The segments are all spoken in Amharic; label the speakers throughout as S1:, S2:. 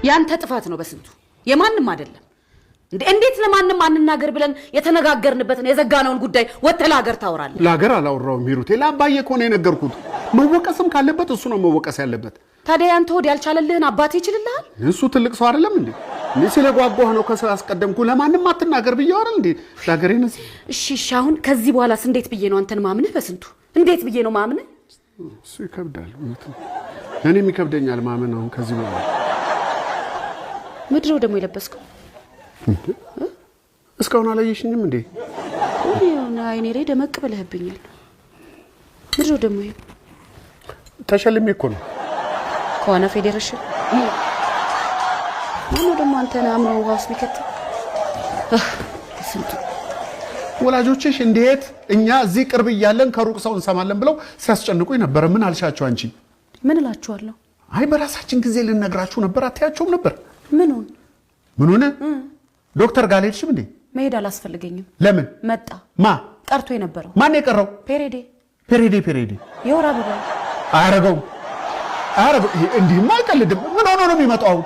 S1: ያንተ ጥፋት ነው በስንቱ የማንንም አይደለም እንዴት ለማንንም አንናገር ብለን የተነጋገርንበትን የዘጋነውን ጉዳይ ወተላ ሀገር ታወራለህ
S2: ለሀገር አላወራውም ሂሩቴ ለአባዬ ኮኔ ነገርኩት መወቀስም ካለበት እሱ ነው መወቀስ ያለበት
S1: ታዲያ ያንተ ወድ ያልቻለልህን አባቴ ይችላልሃል
S2: እሱ ትልቅ ሰው አይደለም እንዴ ስለጓጓህ ነው ከሳስቀደምኩ ለማንንም አትናገር ብዬ አይደል እንዴ ለሀገሬንስ
S1: እሺ አሁን ከዚህ በኋላስ እንዴት ብዬ ነው አንተን ማምነህ በስንቱ እንዴት ብዬ ነው ማምነህ
S2: እሱ ይከብዳል እኔም ይከብደኛል ማመን አሁን ከዚህ በኋላ
S1: ምድረው ደግሞ የለበስከው
S2: እስካሁን አላየሽኝም እንዴ
S1: ይሁን አይኔ ላይ ደመቅ ብለህብኛል ምድረው ደግሞ
S2: ተሸልሜ እኮ ነው
S1: ከሆነ ፌዴሬሽን ነው ደግሞ አንተና አምኖ ውሃስ ቢከት ስንቱ
S2: ወላጆችሽ እንዴት እኛ እዚህ ቅርብ እያለን ከሩቅ ሰው እንሰማለን ብለው ሲያስጨንቁኝ ነበር ምን አልሻቸው አንቺ
S1: ምን እላችኋለሁ
S2: አይ በራሳችን ጊዜ ልነግራችሁ ነበር አትያቸውም ነበር
S1: ምን ሆነ
S2: ዶክተር ጋር ሄድሽም እንዴ
S1: መሄድ አላስፈልገኝም
S2: ለምን
S1: መጣ ቀርቶ የነበረው
S2: ማን የቀረው ፔሬዴ
S1: የወራ አበባ
S2: አረጋው እንዲህማ አይቀልድም ምን ሆኖ ነው የሚመጣው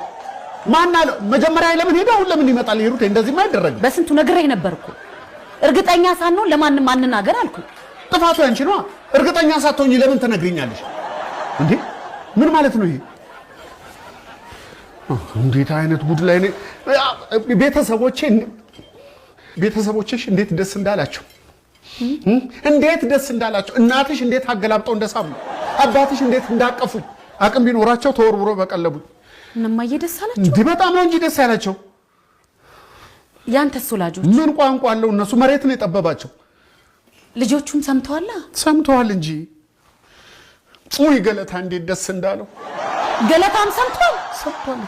S2: ማን አለ መጀመሪያ ለምን ሄዳው ለምን ይመጣል ሂሩቴ እንደዚህ ማይደረግ
S1: በስንቱ ነግሬህ ነበርኩ እርግጠኛ ሳንሆን ለማንንም አንናገር አልኩ
S2: ጥፋቱ ያንቺ ነው እርግጠኛ ሳትሆኚ ለምን ትነግሪኛለሽ እንዴ ምን ማለት ነው ይሄ እንዴት አይነት ጉድ ላይ ነው ቤተሰቦችሽ እንዴት ደስ እንዳላቸው እናትሽ እንዴት አገላብጠው እንደሳሙ አባትሽ እንዴት እንዳቀፉ አቅም ቢኖራቸው ተወርውሮ በቀለቡ
S1: እነማዬ ደስ አላቸው
S2: እንዴ በጣም ነው እንጂ ደስ ያላቸው
S1: ያንተስ ወላጆች
S2: ምን ቋንቋ አለው እነሱ መሬት ነው የጠበባቸው
S1: ልጆቹም
S2: ሰምተዋል እንጂ ጾይ ገለታ እንዴት ደስ እንዳለው
S1: ገለታም ሰምቷል